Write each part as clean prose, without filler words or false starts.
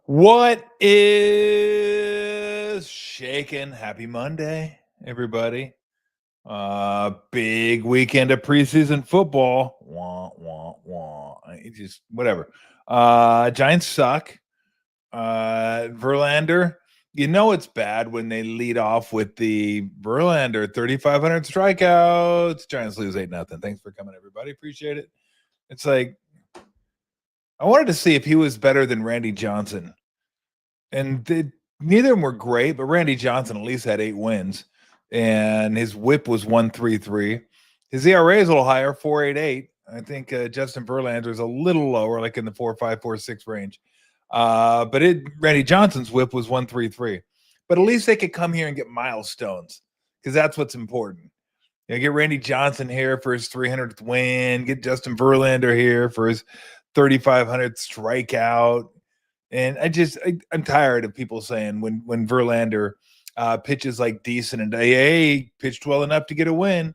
What is shaking? Happy Monday, everybody. Big weekend of preseason football. Wah, wah, wah. Just whatever. Giants suck. Verlander, you know it's bad when they lead off with the Verlander 3,500 strikeouts. Giants lose 8-0. Thanks for coming, everybody. Appreciate it. It's like I wanted to see if he was better than Randy Johnson. And neither of them were great, but Randy Johnson at least had 8 wins, and his WHIP was 1.33. His ERA is a little higher, 4.88. I think Justin Verlander is a little lower, like in the 4.5, 4.6 range. But Randy Johnson's WHIP was 1.33. But at least they could come here and get milestones, because that's what's important. You know, get Randy Johnson here for his 300th win. Get Justin Verlander here for his 3,500th strikeout. And I'm tired of people saying when Verlander pitches like decent and he pitched well enough to get a win.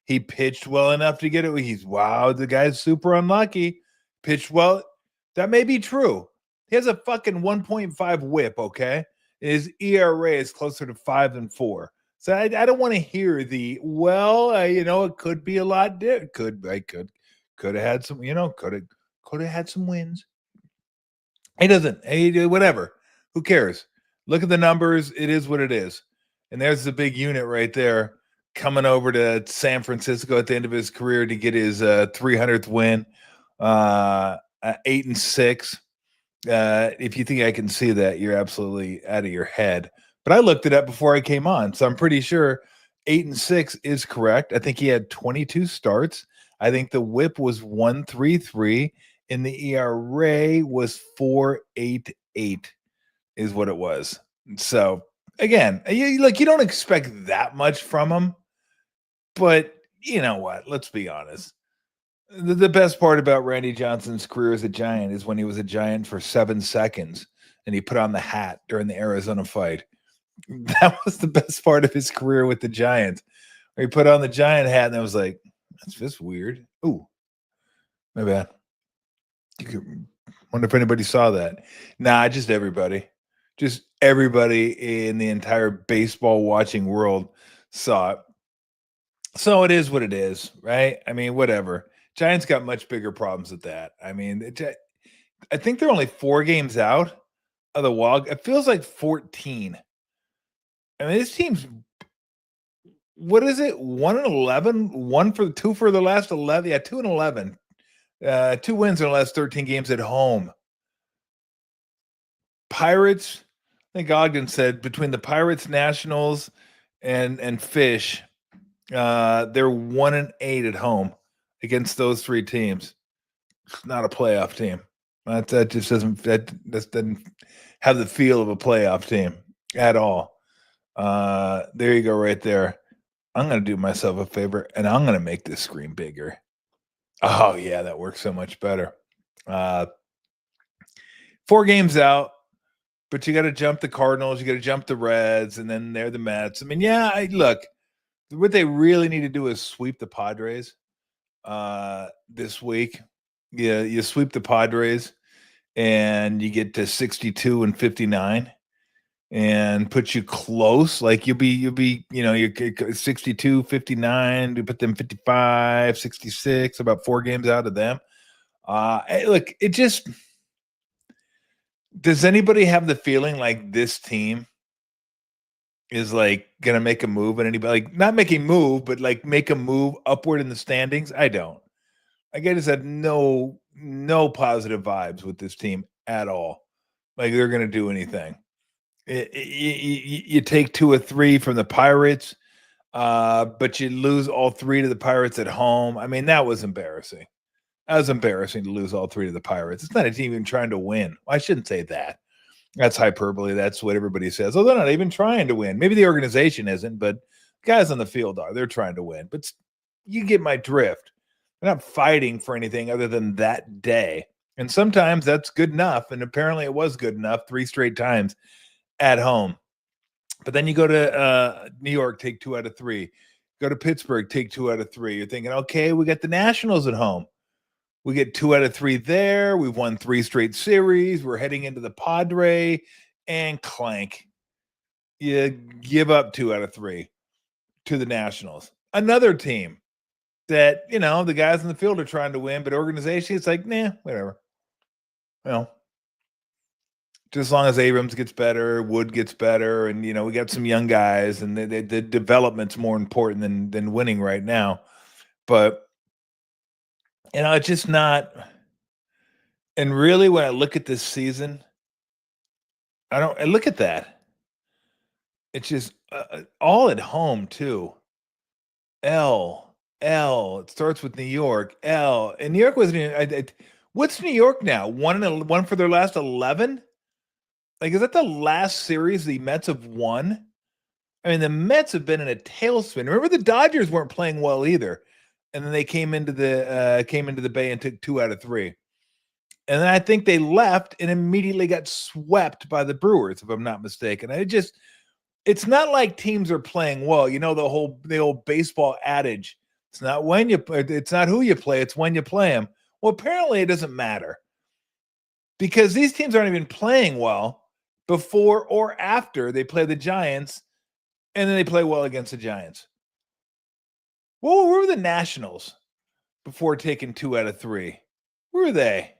He pitched well enough to get it. The guy's super unlucky. Pitched well. That may be true. He has a fucking 1.5 WHIP, okay? His ERA is closer to 5 than 4. So I don't want to hear the, it could be a lot. Could have had some, could have had some wins. He doesn't. Whatever. Who cares? Look at the numbers. It is what it is. And there's the big unit right there coming over to San Francisco at the end of his career to get his 300th win, 8-6. If you think I can see that, you're absolutely out of your head. But I looked it up before I came on, so I'm pretty sure 8-6 is correct. I think he had 22 starts. I think the WHIP was 1.33. And the ERA was 4.88 is what it was. So again, you don't expect that much from him, but you know what? Let's be honest. The best part about Randy Johnson's career as a Giant is when he was a Giant for 7 seconds and he put on the hat during the Arizona fight. That was the best part of his career with the Giants. Where he put on the Giant hat and I was like, that's just weird. Ooh, my bad. Wonder if anybody saw that. Nah, just everybody. Just everybody in the entire baseball watching world saw it. So it is what it is, right? I mean, whatever. Giants got much bigger problems with that. I mean, I think they're only 4 games out of the wild. It feels like 14. I mean, this team's, what is it? 1-11? 2 for the last 11? Yeah, 2-11. 2 wins in the last 13 games at home. Pirates, I think Ogden said between the Pirates, Nationals, and Fish, they're 1-8 at home against those 3 teams. It's not a playoff team. That just doesn't have the feel of a playoff team at all. There you go, right there. I'm going to do myself a favor, and I'm going to make this screen bigger. Oh, yeah, that works so much better. 4 games out, but you got to jump the Cardinals, you got to jump the Reds, and then they're the Mets. I mean, look, what they really need to do is sweep the Padres this week. Yeah, you sweep the Padres, and you get to 62 and 59. And put you close, like you're 62, 59, you put them 55, 66, about 4 games out of them. Look, it just, does anybody have the feeling like this team is like gonna make a move, and anybody, like, not make a move, but like make a move upward in the standings? I don't. I just had no positive vibes with this team at all. Like they're gonna do anything. You take 2 or 3 from the Pirates, but you lose all 3 to the Pirates at home. I mean, that was embarrassing. That was embarrassing to lose all 3 to the Pirates. It's not a team even trying to win. I shouldn't say that. That's hyperbole. That's what everybody says. Oh, they're not even trying to win. Maybe the organization isn't, but guys on the field are. They're trying to win. But you get my drift. They're not fighting for anything other than that day. And sometimes that's good enough. And apparently it was good enough 3 straight times at home. But then you go to New York, take 2 out of 3. Go to Pittsburgh, take 2 out of 3. You're thinking, okay, we got the Nationals at home. We get 2 out of 3 there. We've won 3 straight series. We're heading into the Padre, and clank. You give up 2 out of 3 to the Nationals. Another team that, the guys in the field are trying to win, but organization, it's like, nah, whatever. Just as long as Abrams gets better, Wood gets better, and we got some young guys, and the development's more important than winning right now. But it's just not. And really, when I look at this season, I look at that. It's just all at home too. L. It starts with New York. L. And New York wasn't. What's New York now? One for their last 11. Like, is that the last series the Mets have won? I mean, the Mets have been in a tailspin. Remember, the Dodgers weren't playing well either, and then they came into the Bay and took 2 out of 3. And then I think they left and immediately got swept by the Brewers, if I'm not mistaken. It's not like teams are playing well. The old baseball adage. It's not who you play, it's when you play them. Well, apparently it doesn't matter, because these teams aren't even playing well before or after they play the Giants, and then they play well against the Giants. Well, where were the Nationals before taking 2 out of 3? Where were they?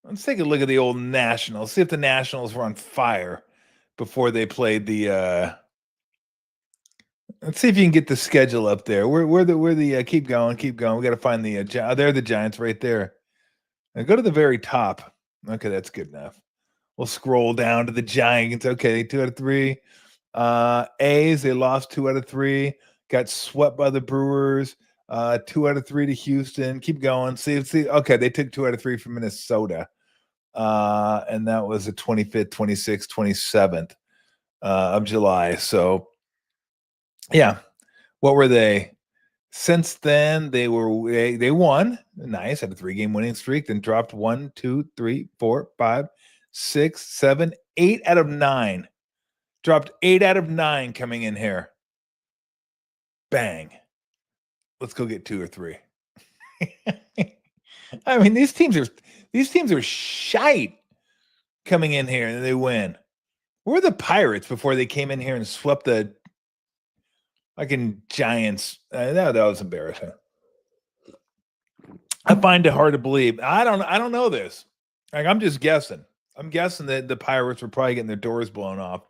Let's take a look at the old Nationals. See if the Nationals were on fire before they played the. Let's see if you can get the schedule up there. Where the keep going. We got to find the. They're the Giants right there. Now go to the very top. Okay, that's good enough. We'll scroll down to the Giants. Okay, 2 out of 3. A's, they lost 2 out of 3. Got swept by the Brewers. 2 out of 3 to Houston. Keep going. See. Okay, they took 2 out of 3 from Minnesota. And that was the 25th, 26th, 27th of July. So, yeah. What were they? Since then, they won. Nice. Had a 3-game winning streak. Then dropped 1, 2, 3, 4, 5, 6, 7, 8 out of 9. Dropped 8 out of 9 coming in here. Bang. Let's go get 2 or 3. I mean, these teams are shite coming in here, and they win. Where were the Pirates before they came in here and swept the fucking Giants? That was embarrassing. I find it hard to believe. I don't know this. Like, I'm just guessing. I'm guessing that the Pirates were probably getting their doors blown off,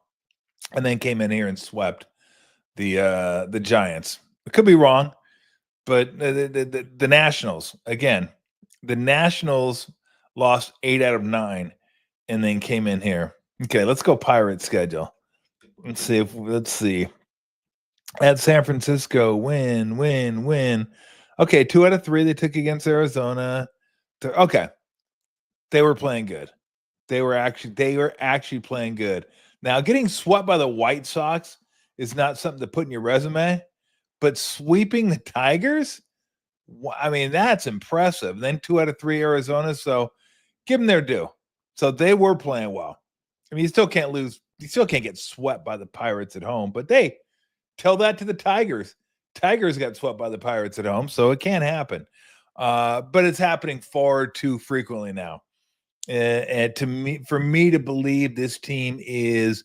and then came in here and swept the Giants. It could be wrong, but the Nationals, again, the Nationals lost 8 out of 9 and then came in here. Okay, let's go Pirates schedule. Let's see. At San Francisco, win. Okay, 2 out of 3 they took against Arizona. Okay. They were playing good. They were actually playing good. Now, getting swept by the White Sox is not something to put in your resume, but sweeping the Tigers, I mean, that's impressive. Then 2 out of 3 Arizona, so give them their due. So they were playing well. I mean, you still can't lose. You still can't get swept by the Pirates at home, but they tell that to the Tigers. Tigers got swept by the Pirates at home, so it can't happen. But it's happening far too frequently now. And for me to believe this team is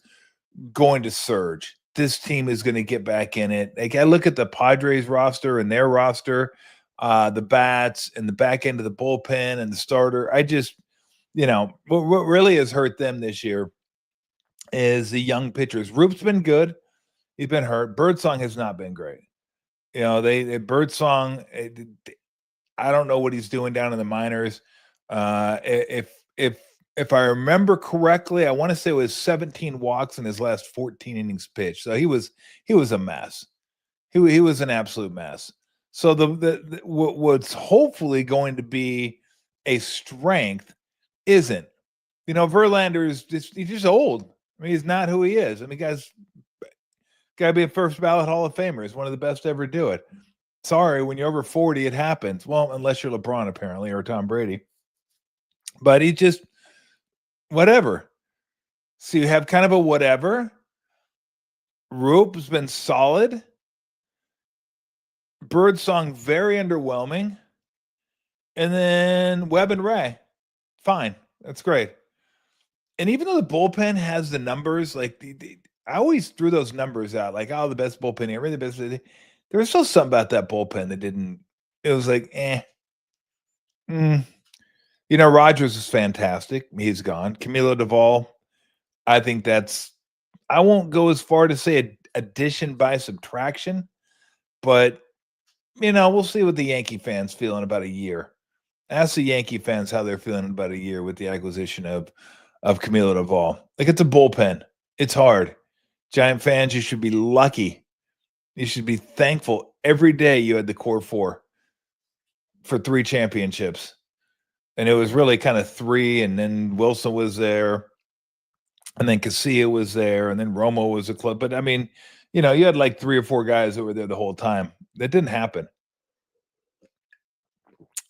going to surge. This team is going to get back in it. Like, I look at the Padres roster and their roster, the bats and the back end of the bullpen and the starter. I just, what really has hurt them this year is the young pitchers. Roop's been good. He's been hurt. Birdsong has not been great. Birdsong, I don't know what he's doing down in the minors. If I remember correctly, I want to say it was 17 walks in his last 14 innings pitched. So he was a mess. He was an absolute mess. So what's hopefully going to be a strength isn't. Verlander he's just old. I mean, he's not who he is. I mean, guys, got to be a first ballot Hall of Famer. He's one of the best to ever do it. Sorry, when you're over 40, it happens. Well, unless you're LeBron, apparently, or Tom Brady. But he just, whatever. So you have kind of a whatever. Roop's been solid. Birdsong, very underwhelming. And then Webb and Ray. Fine. That's great. And even though the bullpen has the numbers, like I always threw those numbers out, like, oh, the best bullpen here, really the best. There was still something about that bullpen that didn't. It was like, eh. Rogers is fantastic. He's gone. Camilo Duvall, I think that's. I won't go as far to say addition by subtraction, but we'll see what the Yankee fans feel in about a year. Ask the Yankee fans how they're feeling in about a year with the acquisition of Camilo Duvall. Like, it's a bullpen. It's hard. Giant fans, you should be lucky. You should be thankful every day you had the core four for 3 championships. And it was really kind of 3, and then Wilson was there, and then Casilla was there, and then Romo was a club. But, I mean, you had like 3 or 4 guys that were there the whole time. That didn't happen.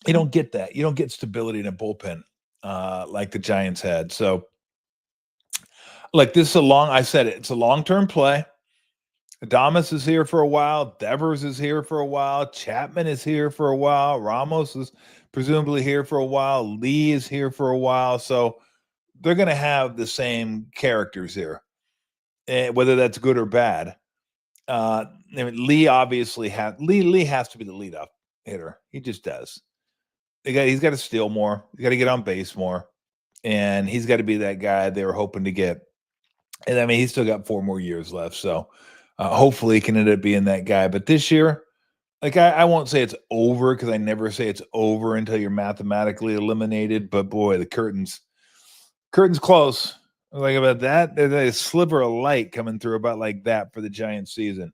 You don't get that. You don't get stability in a bullpen like the Giants had. So, like, this is I said it, it's a long-term play. Adames is here for a while. Devers is here for a while. Chapman is here for a while. Ramos is presumably here for a while. Lee is here for a while. So they're going to have the same characters here, whether that's good or bad. Lee obviously Lee has to be the leadoff hitter. He just does. He's got to steal more. He's got to get on base more. And he's got to be that guy they were hoping to get. And I mean, he's still got 4 more years left. So hopefully he can end up being that guy. But this year, like, I won't say it's over, because I never say it's over until you're mathematically eliminated. But boy, the curtain's close. Like, about that, there's a sliver of light coming through about like that for the Giants season.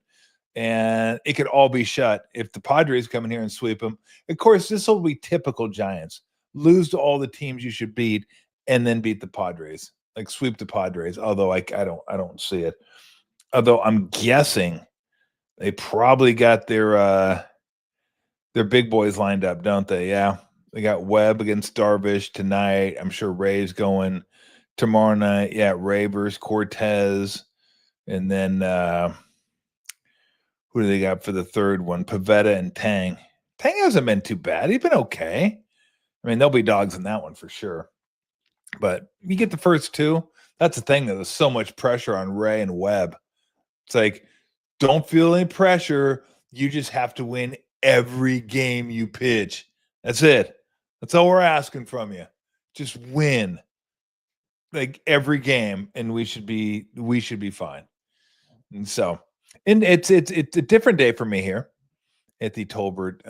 And it could all be shut if the Padres come in here and sweep them. Of course, this will be typical Giants. Lose to all the teams you should beat, and then beat the Padres. Like, sweep the Padres. Although I don't see it. Although I'm guessing they probably got their big boys lined up, don't they? Yeah. They got Webb against Darvish tonight. I'm sure Ray's going tomorrow night. Yeah, Ray versus Cortez. And then who do they got for the third one? Pivetta and Tang. Tang hasn't been too bad. He's been okay. I mean, there'll be dogs in that one for sure. But you get the first 2. That's the thing, though. There's so much pressure on Ray and Webb. It's like, don't feel any pressure. You just have to win every game you pitch. That's it. That's all we're asking from you. Just win, like, every game, and we should be fine. And so, and it's a different day for me here at the Tolbert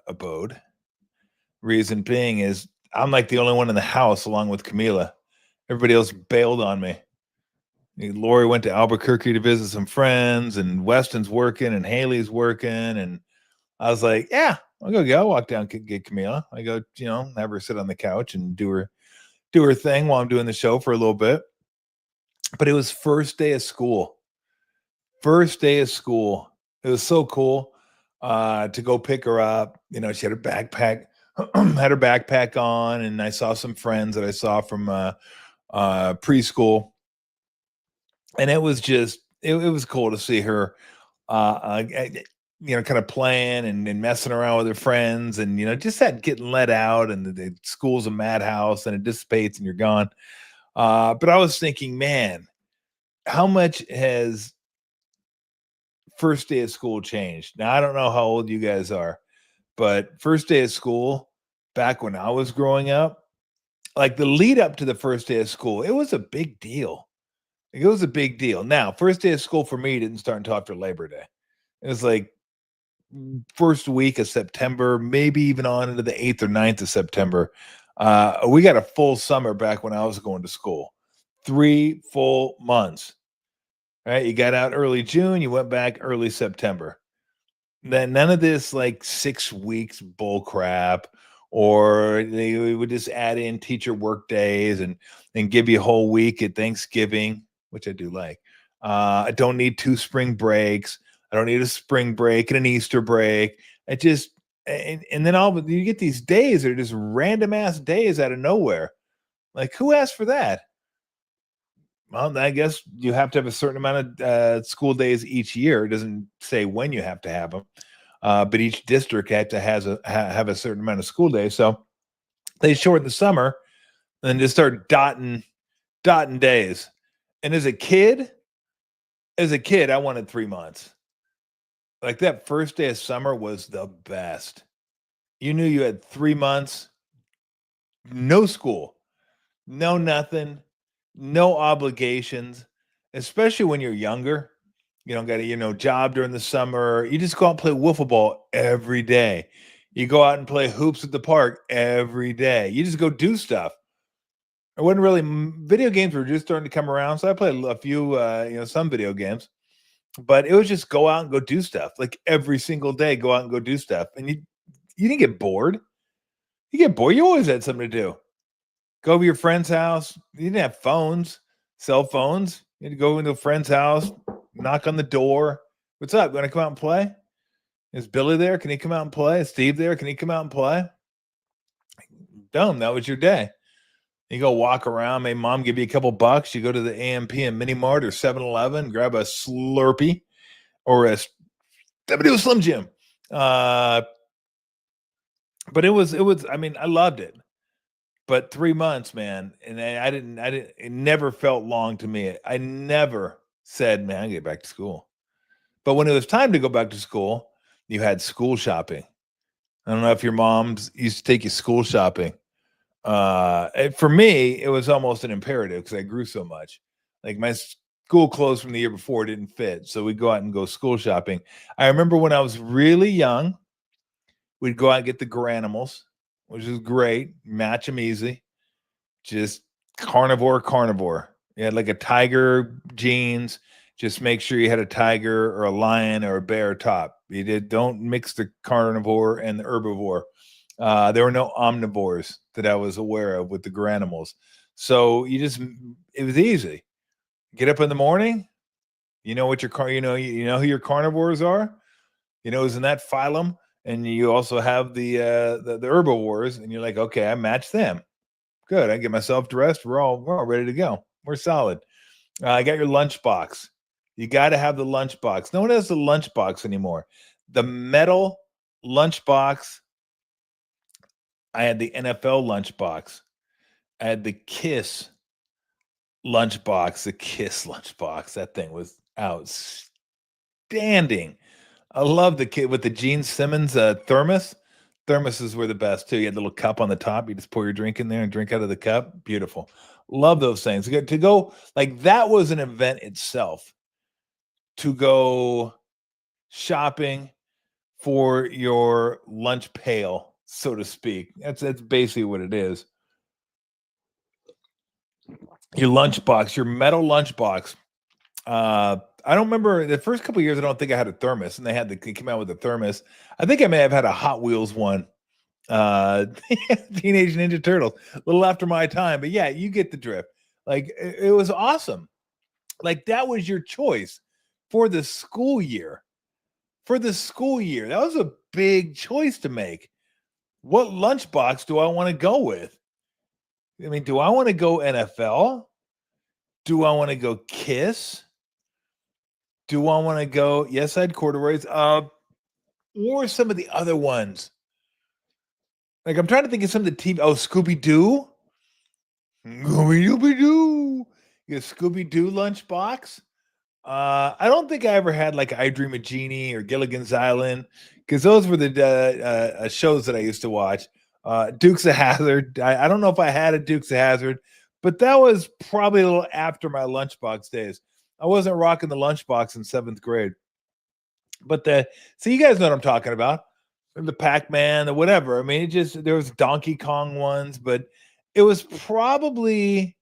abode. Reason being is I'm like the only one in the house along with Camila. Everybody else bailed on me. Lori went to Albuquerque to visit some friends, and Weston's working, and Haley's working. And I was like, yeah, I'll go. I'll walk down and get Camila. I go, have her sit on the couch and do her thing while I'm doing the show for a little bit. But it was first day of school. First day of school. It was so cool to go pick her up. She had her backpack, on, and I saw some friends that I saw from preschool. And it was just, it was cool to see her, kind of playing and messing around with her friends, and, just that getting let out, and the school's a madhouse, and it dissipates and you're gone. But I was thinking, man, how much has first day of school changed? Now, I don't know how old you guys are, but first day of school, back when I was growing up, like the lead up to the first day of school, it was a big deal. It was a big deal. Now, first day of school for me didn't start until after Labor Day. It was like first week of September, maybe even on into the 8th or 9th of September. We got a full summer back when I was going to school. 3 full months. Right? You got out early June, you went back early September. Then none of this like 6 weeks bull crap, or they would just add in teacher work days and give you a whole week at Thanksgiving, which I do like. I don't need 2 spring breaks. I don't need a spring break and an Easter break. I just, and then you get these days that are just random ass days out of nowhere. Like, who asked for that? Well, I guess you have to have a certain amount of school days each year. It doesn't say when you have to have them, but each district have a certain amount of school days. So They shorten the summer and then just start dotting days. And as a kid, I wanted 3 months. Like that first day of summer was the best. You knew you had 3 months, no school, no nothing, no obligations, especially when you're younger. You don't got a job during the summer. You just go out and play wiffle ball every day. You go out and play hoops at the park every day. You just go do stuff. I wasn't really video games were just starting to come around, so I played a few, some video games, but it was just go out and go do stuff like every single day. Go out and go do stuff, and you didn't get bored. You get bored. You always had something to do. Go to your friend's house. You didn't have phones, cell phones. You had to go into a friend's house, knock on the door. What's up? Want to come out and play? Is Billy there? Can he come out and play? Is Steve there? Can he come out and play? Dumb. That was your day. You go walk around. Maybe mom give you a couple bucks. You go to the AMP and Mini Mart or 7-Eleven, grab a Slurpee or a Slim Jim. But it was. I mean, I loved it. But 3 months, man, and I didn't. It never felt long to me. I never said, "Man, I get back to school." But when it was time to go back to school, you had school shopping. I don't know if your moms used to take you school shopping. For me, it was almost an imperative because I grew so much. Like my school clothes from the year before didn't fit, so we'd go out and go school shopping. I remember when I was really young, we'd go out and get the Granimals, which is great. Match them easy. Just carnivore. You had like a tiger jeans. Just make sure you had a tiger or a lion or a bear top. Don't mix the carnivore and the herbivore. There were no omnivores that I was aware of with the Granimals. So it was easy. Get up in the morning. You know what you know who your carnivores are. You know who's in that phylum, and you also have the herbivores, and you're like, okay, I match them. Good. I get myself dressed. We're all ready to go. We're solid. I got your lunchbox. You got to have the lunchbox. No one has the lunchbox anymore. The metal lunchbox. I had the NFL lunchbox. I had the Kiss lunchbox. The Kiss lunchbox. That thing was outstanding. I love the kid with the Gene Simmons thermos. Thermoses were the best too. You had a little cup on the top. You just pour your drink in there and drink out of the cup. Beautiful. Love those things. To go like that was an event itself. To go shopping for your lunch pail, so to speak. That's basically what it is. Your lunchbox, your metal lunchbox. I don't remember the first couple of years. I don't think I had a thermos, and they came out with a thermos. I think I may have had a Hot Wheels one. Teenage Ninja Turtles, a little after my time, but yeah, you get the drift. Like it was awesome. Like that was your choice for the school year. That was a big choice to make. What lunchbox do I want to go with? I mean, do I want to go NFL? Do I want to go Kiss? Do I want to go? Yes, I had corduroys. Or some of the other ones. Like I'm trying to think of some of the TV. Oh, Scooby-Doo. Scooby-Doo. Your Scooby-Doo lunchbox. I don't think I ever had like I Dream of Jeannie or Gilligan's Island because those were the shows that I used to watch. Dukes of Hazzard. I don't know if I had a Dukes of Hazzard, but that was probably a little after my lunchbox days. I wasn't rocking the lunchbox in 7th grade. But so you guys know what I'm talking about. The Pac-Man, the whatever. I mean, there was Donkey Kong ones, but it was probably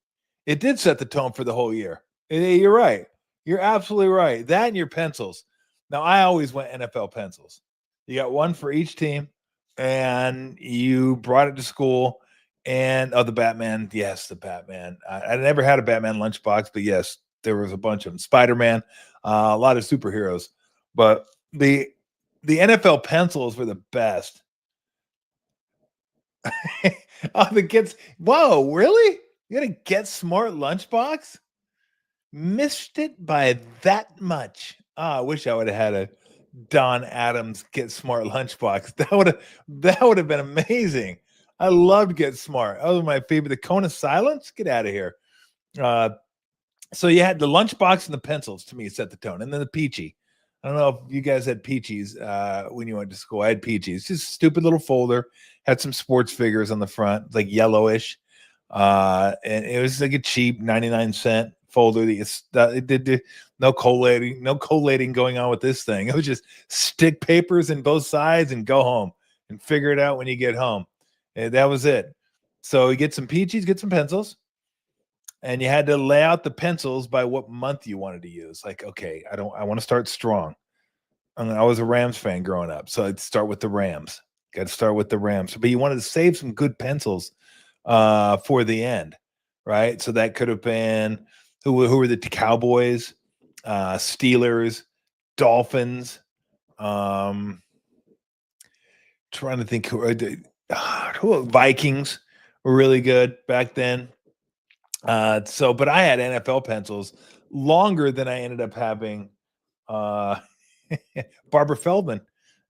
it did set the tone for the whole year. You're right. You're absolutely right. That and your pencils. Now, I always went NFL pencils. You got one for each team, and you brought it to school. And the Batman. Yes, the Batman. I never had a Batman lunchbox, but yes, there was a bunch of them. Spider-Man, a lot of superheroes. But the NFL pencils were the best. The kids. Whoa, really? You got a Get Smart lunchbox? Missed it by that much. I wish I would have had a Don Adams Get Smart lunchbox. That would have been amazing. I loved Get Smart. That was my favorite. The Cone of Silence. Get out of here. So you had the lunchbox and the pencils. To me, set the tone, and then the Peachy. I don't know if you guys had Peachies when you went to school. I had Peachies. Just a stupid little folder. Had some sports figures on the front, like yellowish. And it was like a cheap 99-cent folder. It did no collating going on with this thing. It was just stick papers in both sides and go home and figure it out when you get home. And that was it. So you get some Peachies, get some pencils, and you had to lay out the pencils by what month you wanted to use. Like, okay, I want to start strong. I was a Rams fan growing up, so I'd start with the Rams. Got to start with the Rams. But you wanted to save some good pencils for the end, right? So that could have been who were the Cowboys, Steelers, Dolphins. Trying to think who Vikings were really good back then. But I had NFL pencils longer than I ended up having Barbara Feldman,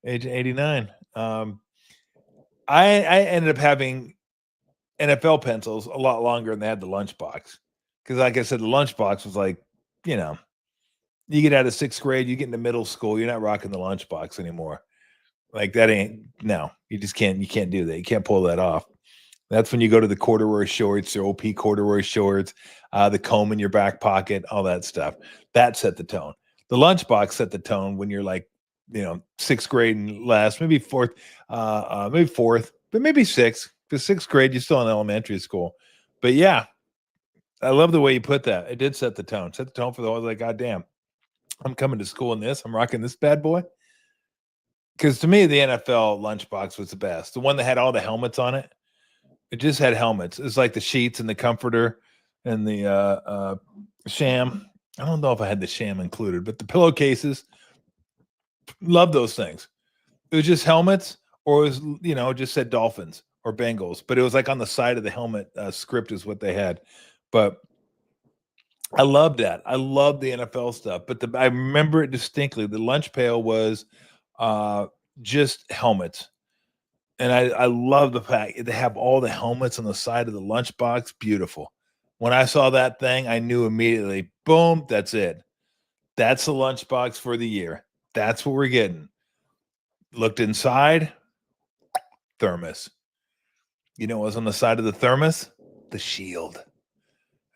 age 89. I ended up having NFL pencils a lot longer than they had the lunchbox. Because like I said, the lunchbox was like, you get out of 6th grade, you get into middle school, you're not rocking the lunchbox anymore. Like that you just can't do that. You can't pull that off. That's when you go to the corduroy shorts, the OP corduroy shorts, the comb in your back pocket, all that stuff. That set the tone. The lunchbox set the tone when you're like, 6th grade and less, maybe fourth, but maybe 6th. Because 6th grade, you're still in elementary school. But yeah, I love the way you put that. It did set the tone. Set the tone for the whole, like, God damn, I'm coming to school in this. I'm rocking this bad boy. Because to me, the NFL lunchbox was the best. The one that had all the helmets on it. It just had helmets. It's like the sheets and the comforter and the sham. I don't know if I had the sham included, but the pillowcases, love those things. It was just helmets, or it was, just said Dolphins or Bengals, but it was like on the side of the helmet script is what they had. But I loved that. I loved the NFL stuff, but I remember it distinctly. The lunch pail was just helmets. And I love the fact they have all the helmets on the side of the lunchbox. Beautiful. When I saw that thing, I knew immediately, boom, that's it. That's the lunchbox for the year. That's what we're getting. Looked inside, thermos. You know what was on the side of the thermos? The shield.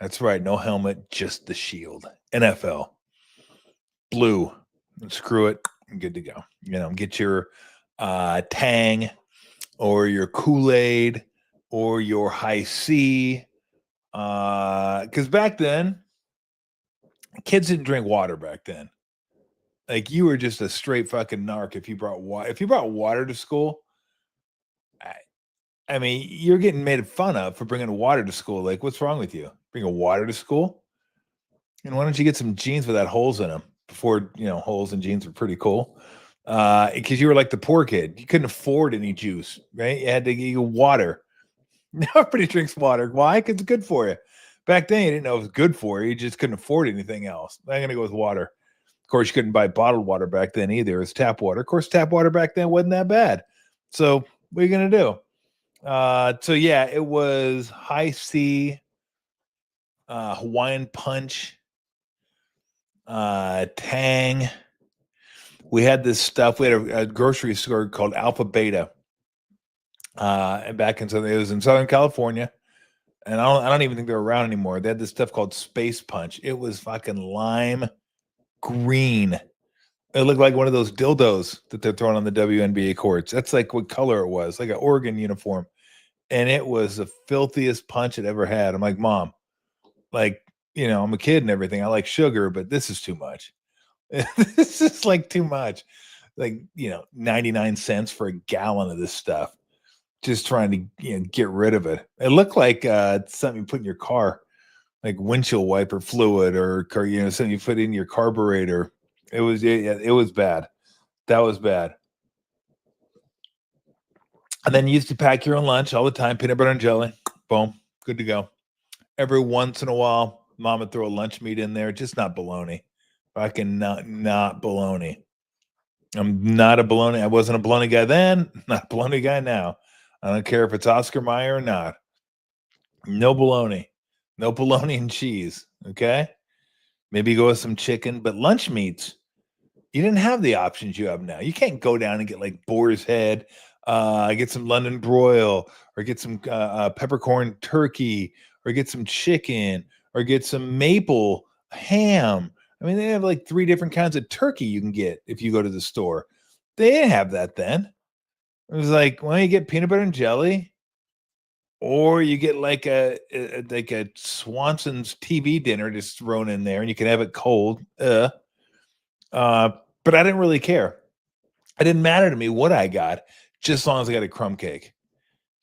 That's right. No helmet, just the shield. NFL. Blue. Screw it. I'm good to go. Get your Tang or your Kool-Aid or your High C. Because back then, kids didn't drink water back then. Like, you were just a straight fucking narc if you brought water. If you brought water to school, I mean, you're getting made fun of for bringing water to school. Like, what's wrong with you? Bringing water to school? And why don't you get some jeans without holes in them? Before, holes in jeans were pretty cool. Because you were like the poor kid. You couldn't afford any juice, right? You had to get water. Now everybody drinks water. Why? Because it's good for you. Back then, you didn't know it was good for you. You just couldn't afford anything else. I'm going to go with water. Of course, you couldn't buy bottled water back then either. It was tap water. Of course, tap water back then wasn't that bad. So what are you going to do? So yeah, it was High C, Hawaiian Punch, Tang. We had this stuff. We had a grocery store called Alpha Beta. And back in Southern, it was in Southern California. And I don't even think they're around anymore. They had this stuff called Space Punch. It was fucking lime green. It looked like one of those dildos that they're throwing on the WNBA courts. That's like what color it was, like an Oregon uniform. And it was the filthiest punch it ever had. I'm like, Mom, like, I'm a kid and everything. I like sugar, but this is too much. This is like too much. Like, 99 cents for a gallon of this stuff. Just trying to get rid of it. It looked like something you put in your car, like windshield wiper fluid or something you put in your carburetor. It was bad. That was bad. And then you used to pack your own lunch all the time, peanut butter and jelly. Boom, good to go. Every once in a while, Mom would throw a lunch meat in there, just not bologna. Fucking not bologna. I'm not a bologna. I wasn't a bologna guy then, not a bologna guy now. I don't care if it's Oscar Mayer or not. No bologna. No bologna and cheese. Okay. Maybe go with some chicken, but lunch meats, you didn't have the options you have now. You can't go down and get like boar's head, get some London broil, or get some peppercorn turkey, or get some chicken, or get some maple ham. I mean, they have like 3 different kinds of turkey you can get if you go to the store. They didn't have that then. It was like, why don't you get peanut butter and jelly, or you get like a Swanson's TV dinner just thrown in there, and you can have it cold. But I didn't really care. It didn't matter to me what I got, just as long as I got a crumb cake.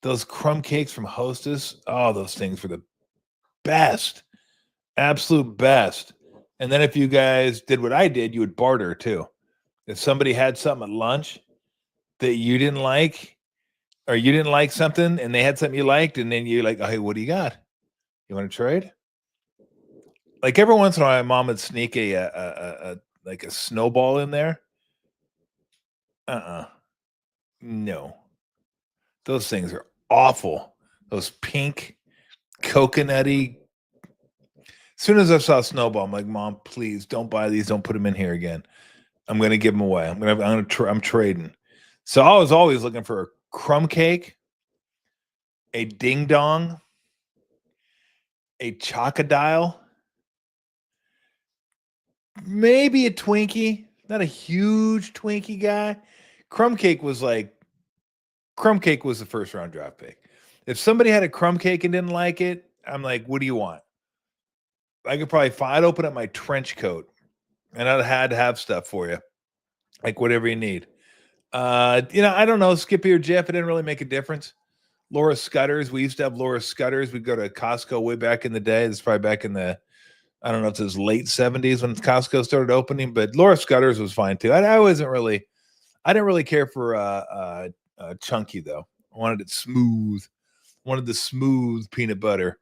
Those crumb cakes from Hostess, oh, those things were the best, absolute best. And then if you guys did what I did, you would barter too. If somebody had something at lunch that you didn't like, or you didn't like something and they had something you liked, and then you're like, oh, hey, what do you got? You want to trade? Like every once in a while, my mom would sneak a snowball in there. No. Those things are awful. Those pink, coconutty. As soon as I saw Snowball, I'm like, Mom, please don't buy these. Don't put them in here again. I'm going to give them away. I'm trading. So I was always looking for a crumb cake, a ding dong, a chocodile, maybe a Twinkie. Not a huge Twinkie guy. Crumb cake was the first round draft pick. If somebody had a crumb cake and didn't like it, I'm like, what do you want? I'd open up my trench coat and I'd had to have stuff for you. Like whatever you need. I don't know, Skippy or Jeff, it didn't really make a difference. Laura Scutters, we used to have Laura Scutters. We'd go to Costco way back in the day. This is probably back in the, I don't know if it was late 70s when Costco started opening, but Laura Scutters was fine too. I didn't really care for chunky though. I wanted it smooth. Wanted the smooth peanut butter.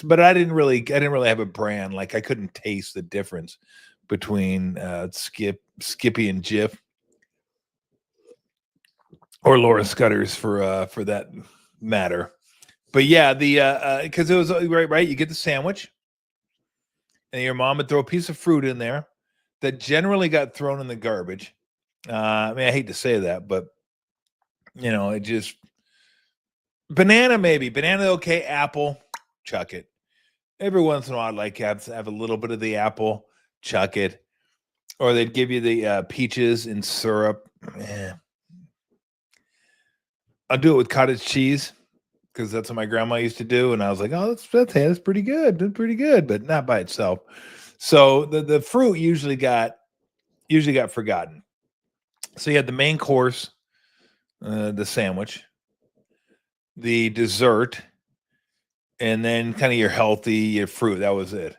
But I didn't really have a brand. Like I couldn't taste the difference between Skippy and Jif, or Laura Scutters for that matter. But yeah, because it was right. You get the sandwich, and your mom would throw a piece of fruit in there that generally got thrown in the garbage. I mean, I hate to say that, but it just banana maybe okay, apple, chuck it. Every once in a while, I'd like have a little bit of the apple, chuck it, or they'd give you the peaches in syrup. I'll do it with cottage cheese because that's what my grandma used to do, and I was like, oh, that's pretty good. That's pretty good, but not by itself. So the fruit usually got forgotten. So you had the main course, the sandwich, the dessert, and then kind of your fruit. That was it.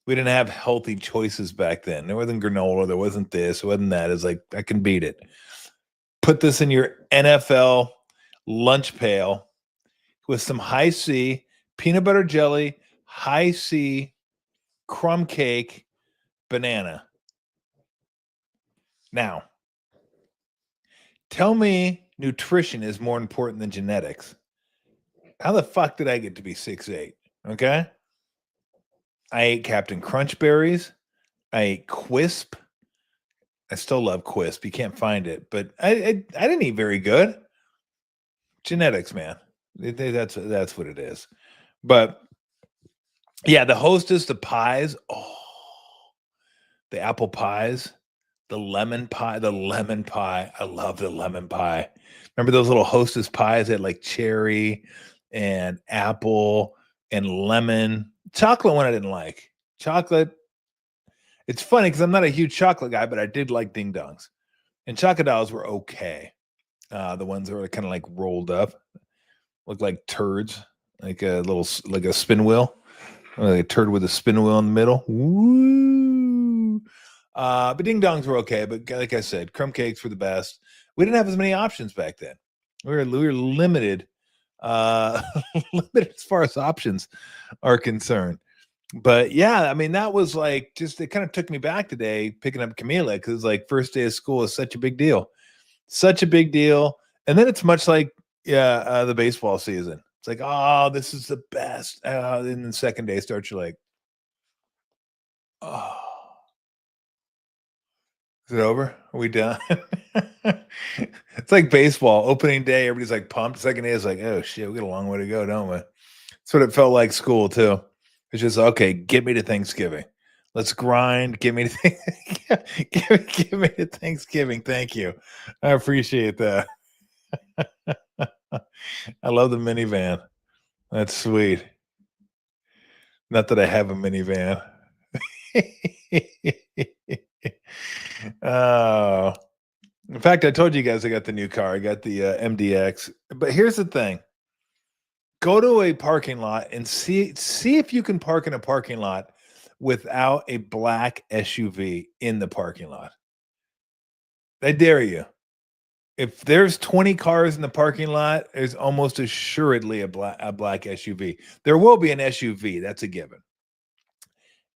We didn't have healthy choices back then. There wasn't granola. There wasn't this. It wasn't that. It's like, I can beat it. Put this in your NFL lunch pail with some high C, peanut butter jelly, high C, crumb cake, banana. Now, tell me nutrition is more important than genetics. How the fuck did I get to be 6'8"? Okay. I ate Captain Crunch berries. I ate Quisp. I still love Quisp. You can't find it, but I didn't eat very good. Genetics, man. That's what it is. But yeah, the Hostess, the pies. Oh, the apple pies, the lemon pie. I love the lemon pie. Remember those little Hostess pies that had like cherry and apple and lemon? Chocolate one I didn't like. Chocolate. It's funny because I'm not a huge chocolate guy, but I did like ding dongs. And chocodiles were okay. The ones that were kind of like rolled up, looked like turds, like a spin wheel, like a turd with a spin wheel in the middle. Woo! But ding dongs were okay. But like I said, crumb cakes were the best. We didn't have as many options back then. We were limited, limited as far as options are concerned. But yeah, I mean, that was like it kind of took me back today picking up Camila because like first day of school is such a big deal. Such a big deal. And then it's much like Yeah, the baseball season. It's like, oh, this is the best. Then the second day starts, you're like, oh, is it over? Are we done? It's like baseball opening day. Everybody's like pumped. Second day is like, oh shit, we got a long way to go, don't we? That's what it felt like school too. It's just okay. Get me to Thanksgiving. Let's grind. Get me to give me to Thanksgiving. Thank you. I appreciate that. I love the minivan. That's sweet. Not that I have a minivan. Oh, in fact, I told you guys I got the new car. I got the MDX. But here's the thing: go to a parking lot and see if you can park in a parking lot without a black SUV in the parking lot. I dare you. If there's 20 cars in the parking lot, there's almost assuredly a black SUV. There will be an SUV. That's a given.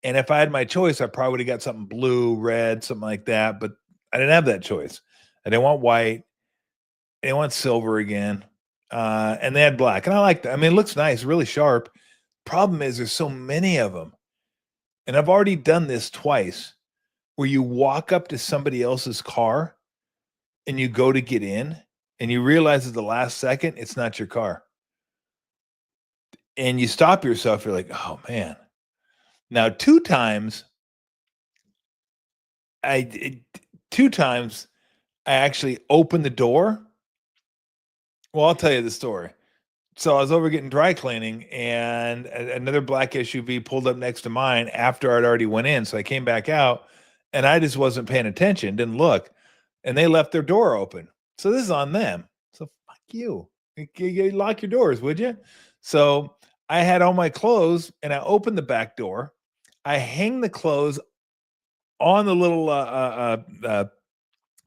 And if I had my choice, I probably would have got something blue, red, something like that. But I didn't have that choice. I didn't want white. I didn't want silver again. And they had black. And I like that. I mean, it looks nice, really sharp. Problem is, there's so many of them. And I've already done this twice where you walk up to somebody else's car and you go to get in and you realize at the last second it's not your car. And you stop yourself. You're like, oh, man. Now, I two times I actually opened the door. Well, I'll tell you the story. So I was over getting dry cleaning, and another black SUV pulled up next to mine after I'd already went in. So I came back out, and I just wasn't paying attention, didn't look, and they left their door open. So this is on them. So fuck you. You lock your doors, would you? So I had all my clothes, and I opened the back door. I hang the clothes on the little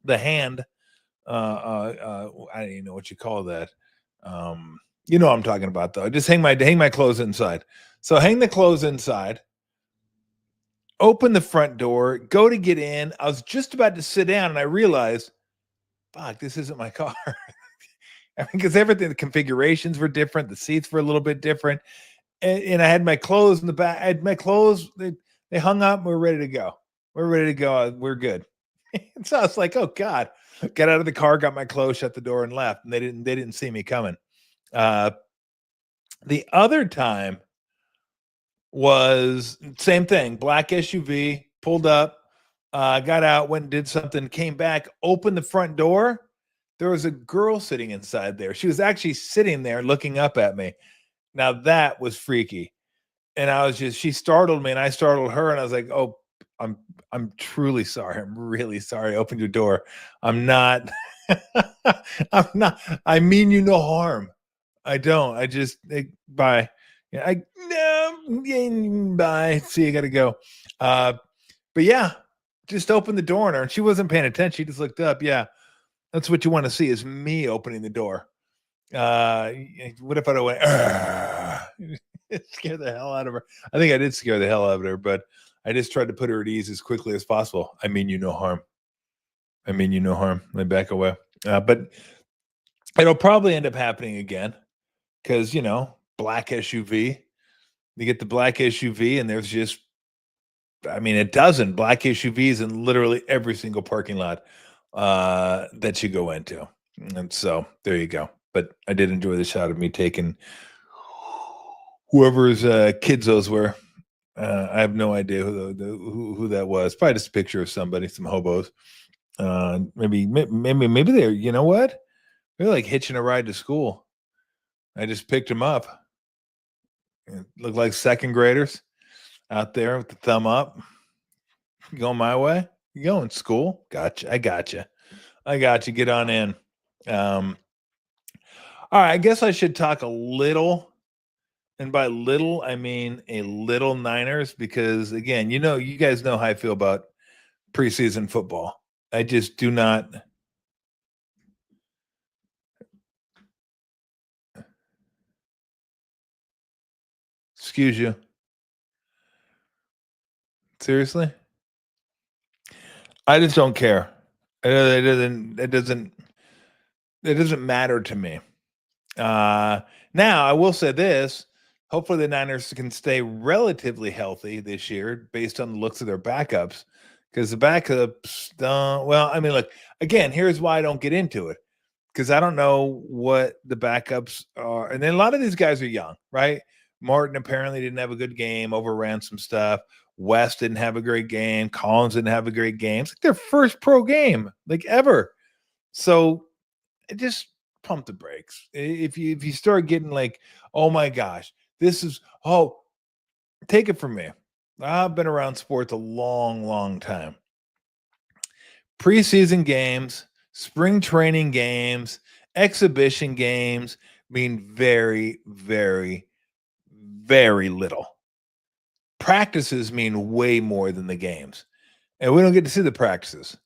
the hand. I don't even know what you call that. You know what I'm talking about, though. Just hang my clothes inside. So hang the clothes inside. Open the front door. Go to get in. I was just about to sit down, and I realized, fuck, this isn't my car. I mean, because everything, the configurations were different, the seats were a little bit different, and I had my clothes in the back. I had my clothes. They hung up. We're ready to go. We're ready to go. We're good. And so I was like, oh God. Got out of the car, got my clothes, shut the door, and left. And they didn't see me coming. Uh, the other time was same thing. Black SUV pulled up, got out, went and did something, came back, opened the front door. There was a girl sitting inside there. She was actually sitting there looking up at me. Now that was freaky. And she startled me and I startled her. And I was like, oh, I'm truly sorry. I'm really sorry. I opened your door. I'm not, I'm not, I mean you no harm. I don't. I just bye. Yeah, bye. See, I gotta go. But yeah, just opened the door on her, and she wasn't paying attention. She just looked up. Yeah, that's what you want to see is me opening the door. What if I went? It scared the hell out of her. I think I did scare the hell out of her, but I just tried to put her at ease as quickly as possible. I mean you no harm. I mean you no harm. Let back away. But it'll probably end up happening again because black SUV. You get the black SUV, and there's just, I mean, a dozen black SUVs in literally every single parking lot that you go into. And so there you go. But I did enjoy the shot of me taking whoever's kids those were. I have no idea who that was. Probably just a picture of somebody, some hobos. Maybe they're, you know what? They're like hitching a ride to school. I just picked them up. It looked like second graders out there with the thumb up. You going my way? You going school? Gotcha. I gotcha. I got you. Get on in. All right. I guess I should talk a little, and by little I mean a little Niners, because again, you guys know how I feel about preseason football. I just do not. Excuse you. Seriously? I just don't care. It doesn't matter to me. Now, I will say this. Hopefully the Niners can stay relatively healthy this year based on the looks of their backups. Because the backups don't, well, I mean, look, again, here's why I don't get into it. Because I don't know what the backups are. And then a lot of these guys are young, right? Martin apparently didn't have a good game, overran some stuff. West didn't have a great game. Collins didn't have a great game. It's like their first pro game, like ever. So it just pump the brakes. If you start getting like, oh my gosh, this is take it from me. I've been around sports a long time. Preseason games, spring training games, exhibition games mean very, very, very little. Practices mean way more than the games. And we don't get to see the practices.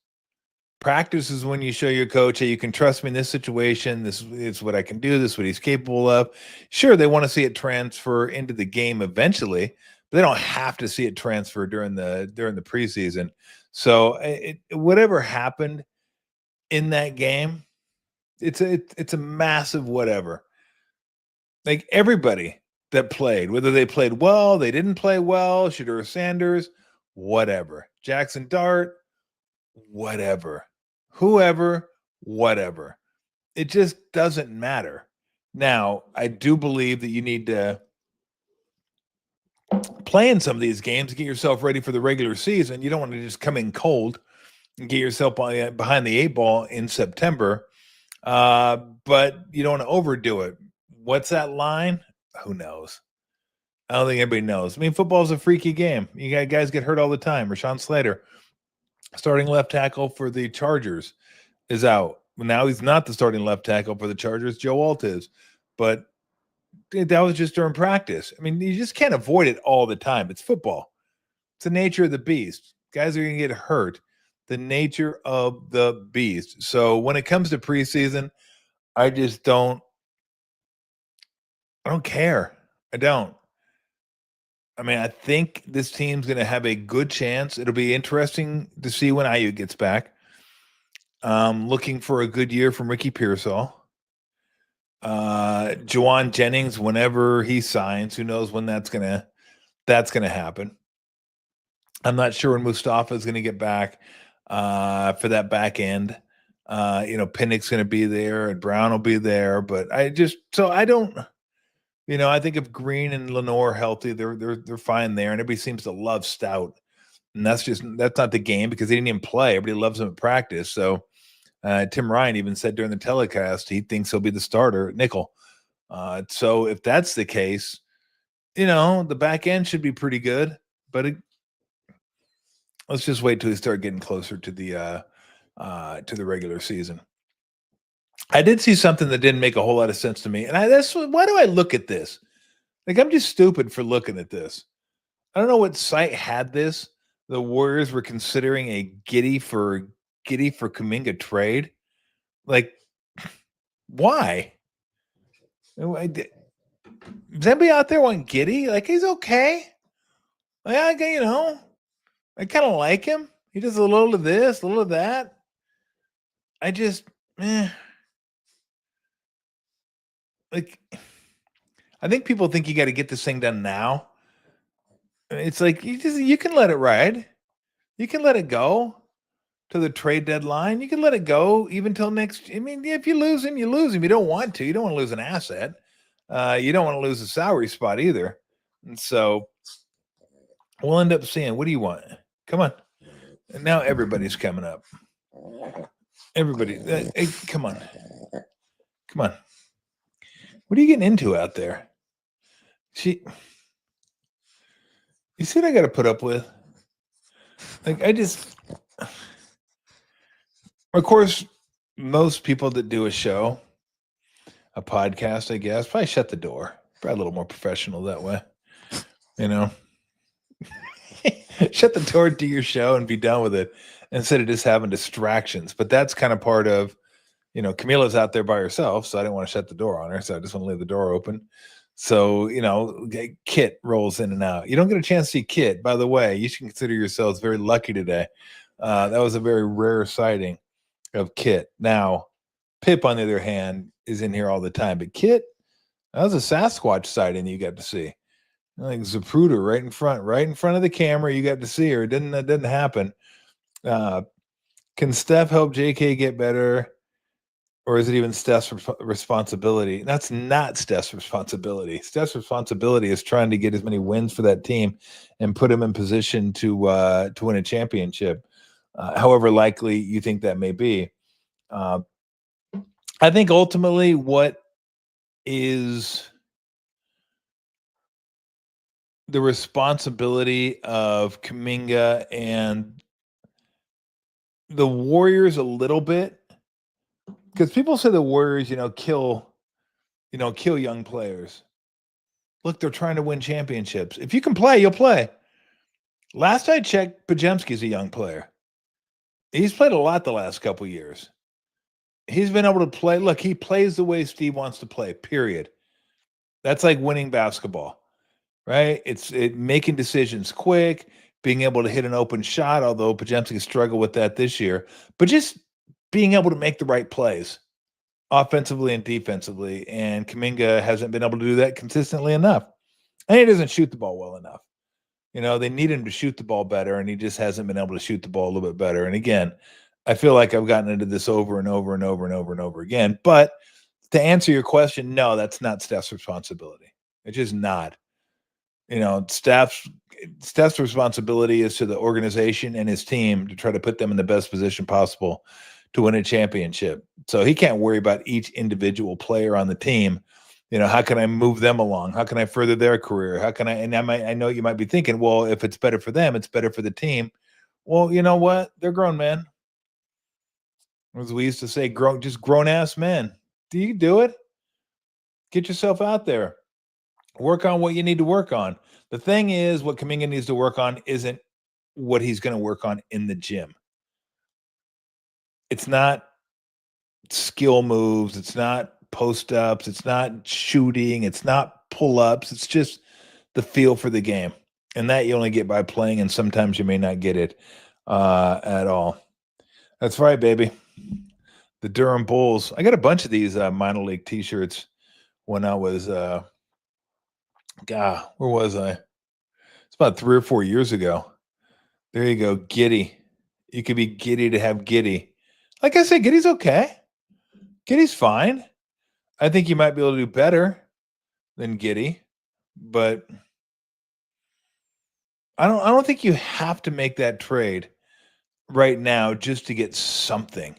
Practice is when you show your coach, hey, you can trust me in this situation. This is what I can do. This is what he's capable of. Sure, they want to see it transfer into the game eventually, but they don't have to see it transfer during the preseason. So whatever happened in that game, it's a massive whatever. Like everybody that played, whether they played well, they didn't play well, Shedeur Sanders, whatever. Jackson Dart, whatever. Whoever, whatever. It just doesn't matter. Now, I do believe that you need to play in some of these games to get yourself ready for the regular season. You don't want to just come in cold and get yourself behind the 8 ball in September, but you don't want to overdo it. What's that line? Who knows? I don't think anybody knows. I mean, football is a freaky game. You got guys get hurt all the time. Rashawn Slater, starting left tackle for the Chargers, is out. Now he's not the starting left tackle for the Chargers. Joe Alt is. But that was just during practice. I mean, you just can't avoid it all the time. It's football. It's the nature of the beast. Guys are going to get hurt. The nature of the beast. So when it comes to preseason, I don't care. I don't. I mean, I think this team's going to have a good chance. It'll be interesting to see when Ayuk gets back. Looking for a good year from Ricky Pearsall. Juwan Jennings, whenever he signs, who knows when that's gonna happen. I'm not sure when Mustafa is gonna get back for that back end. Pinnick's gonna be there and Brown will be there, but I don't. I think if Green and Lenore healthy, they're fine there, and everybody seems to love Stout, and that's not the game because they didn't even play. Everybody loves him at practice, so. Tim Ryan even said during the telecast he thinks he'll be the starter at nickel. So if that's the case, the back end should be pretty good. But let's just wait till we start getting closer to the regular season. I did see something that didn't make a whole lot of sense to me, and why do I look at this? Like I'm just stupid for looking at this. I don't know what site had this. The Warriors were considering a Giddy for Kuminga trade. Like, why? Does anybody out there want Giddy? Like, he's okay. Like, I kind of like him. He does a little of this, a little of that. I just, like, I think people think you got to get this thing done now. It's like you can let it ride. You can let it go to the trade deadline. You can let it go even till next. I mean, if you lose him, you lose him. You don't want to. You don't want to lose an asset. You don't want to lose a salary spot either. And so we'll end up seeing. What do you want? Come on. And now everybody's coming up. Everybody, hey, come on. Come on. What are you getting into out there? You see what I got to put up with? Like, of course, most people that do a show, a podcast, I guess, probably shut the door. Probably a little more professional that way. Shut the door to your show and be done with it instead of just having distractions. But that's kind of part of, Camila's out there by herself, so I didn't want to shut the door on her. So I just want to leave the door open. So, Kit rolls in and out. You don't get a chance to see Kit. By the way, you should consider yourselves very lucky today. That was a very rare sighting of Kit. Now, Pip, on the other hand, is in here all the time. But Kit, that was a Sasquatch sighting you got to see. Like Zapruder right in front of the camera. You got to see her. It didn't happen. Can Steph help JK get better? Or is it even Steph's responsibility? That's not Steph's responsibility. Steph's responsibility is trying to get as many wins for that team and put him in position to win a championship, however likely you think that may be. I think ultimately what is the responsibility of Kuminga and the Warriors a little bit, because people say the Warriors, kill young players. Look, they're trying to win championships. If you can play, you'll play. Last I checked, Podziemski's a young player. He's played a lot the last couple years. He's been able to play. Look, he plays the way Steve wants to play, period. That's like winning basketball, right? It's making decisions quick, being able to hit an open shot, although Podziemski struggled with that this year, but just being able to make the right plays offensively and defensively. And Kuminga hasn't been able to do that consistently enough. And he doesn't shoot the ball well enough. They need him to shoot the ball better, and he just hasn't been able to shoot the ball a little bit better. And again, I feel like I've gotten into this over and over and over and over and over again. But to answer your question, no, that's not Steph's responsibility. It's just not. Steph's responsibility is to the organization and his team to try to put them in the best position possible to win a championship. So he can't worry about each individual player on the team. How can I move them along? How can I further their career? How can I know you might be thinking, well, if it's better for them, it's better for the team. Well, you know what? They're grown men. As we used to say, grown ass men. Do you do it? Get yourself out there. Work on what you need to work on. The thing is, what Kuminga needs to work on isn't what he's going to work on in the gym. It's not skill moves. It's not post-ups. It's not shooting. It's not pull-ups. It's just the feel for the game. And that you only get by playing, and sometimes you may not get it at all. That's right, baby. The Durham Bulls. I got a bunch of these minor league T-shirts when I was, where was I? It's about 3 or 4 years ago. There you go, Giddy. You could be giddy to have Giddy. Like I said, Giddy's okay. Giddy's fine. I think you might be able to do better than Giddy, but I don't think you have to make that trade right now just to get something,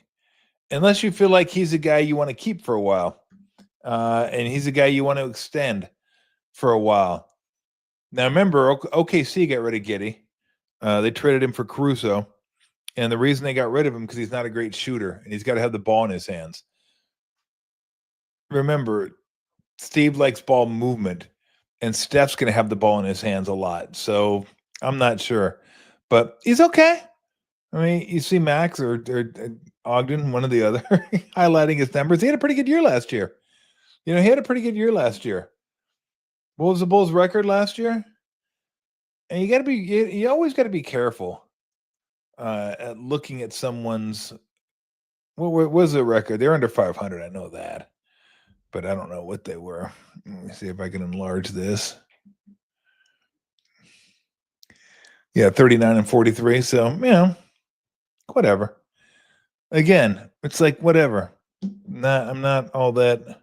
unless you feel like he's a guy you want to keep for a while, and he's a guy you want to extend for a while. Now, remember, OKC got rid of Giddy. They traded him for Caruso, and the reason they got rid of him because he's not a great shooter, and he's got to have the ball in his hands. Remember, Steve likes ball movement, and Steph's going to have the ball in his hands a lot. So I'm not sure, but he's okay. I mean, you see Max or Ogden, one or the other, highlighting his numbers. He had a pretty good year last year. He had a pretty good year last year. What was the Bulls' record last year? And you always got to be careful at looking at someone's. What was the record? They're under 500. I know that, but I don't know what they were. Let me see if I can enlarge this. Yeah, 39-43. So, whatever. Again, it's like whatever. I'm not all that.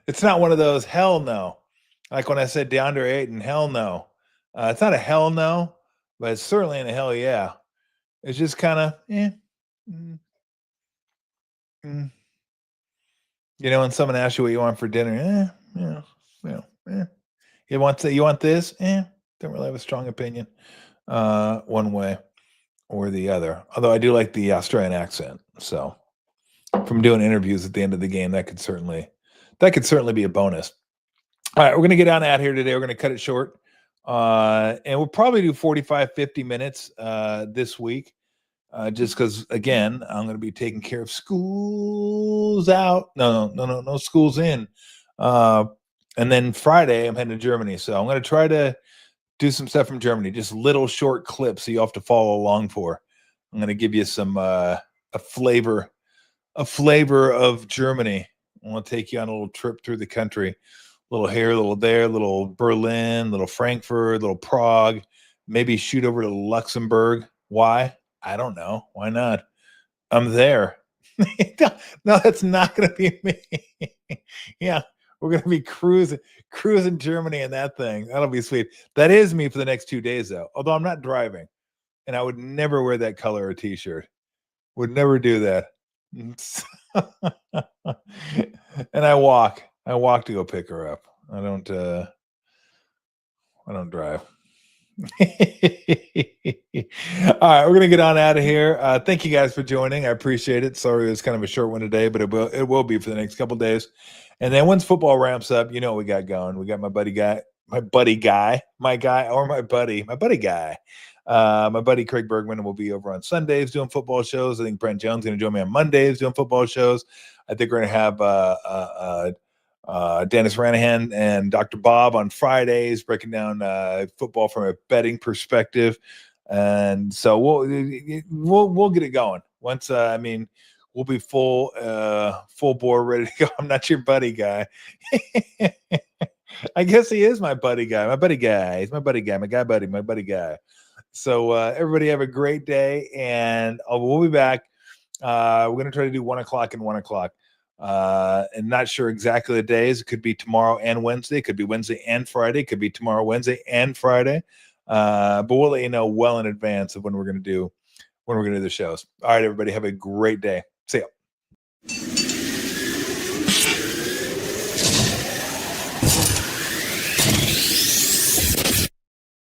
It's not one of those hell no. Like when I said DeAndre Ayton, hell no. It's not a hell no, but it's certainly in a hell yeah. It's just kind of when someone asks you what you want for dinner, you want this? Don't really have a strong opinion one way or the other. Although I do like the Australian accent. So from doing interviews at the end of the game, that could certainly be a bonus. All right, we're going to get on out here today. We're going to cut it short. And we'll probably do 45, 50 minutes this week. Just because, again, I'm going to be taking care of schools out. No, schools in. And then Friday, I'm heading to Germany. So I'm going to try to do some stuff from Germany, just little short clips so you have to follow along for. I'm going to give you some a flavor of Germany. I want to take you on a little trip through the country. Little here, little there, little Berlin, little Frankfurt, little Prague, maybe shoot over to Luxembourg. Why? I don't know. Why not? I'm there. No, that's not going to be me. Yeah, we're going to be cruising Germany in that thing. That'll be sweet. That is me for the next 2 days, though. Although I'm not driving, and I would never wear that color of T-shirt. Would never do that. And I walk to go pick her up. I don't drive. All right, we're gonna get on out of here. Thank you guys for joining. I appreciate it. Sorry, it was kind of a short one today, but it will be for the next couple days. And then once football ramps up, you know what we got going. We got my buddy guy. My buddy Craig Bergman will be over on Sundays doing football shows. I think Brent Jones is going to join me on Mondays doing football shows. I think we're going to have Dennis Ranahan and Dr. Bob on Fridays breaking down football from a betting perspective. And so we'll get it going once. We'll be full bore, ready to go. I'm not your buddy guy. I guess he is my buddy guy. My buddy guy. He's my buddy guy. My buddy guy. So everybody have a great day, and we'll be back. We're going to try to do 1 o'clock and 1 o'clock. And not sure exactly the days. It could be tomorrow and Wednesday. It could be Wednesday and Friday. It could be tomorrow, Wednesday, and Friday. But we'll let you know well in advance of when we're going to do the shows. All right, everybody, have a great day. See ya.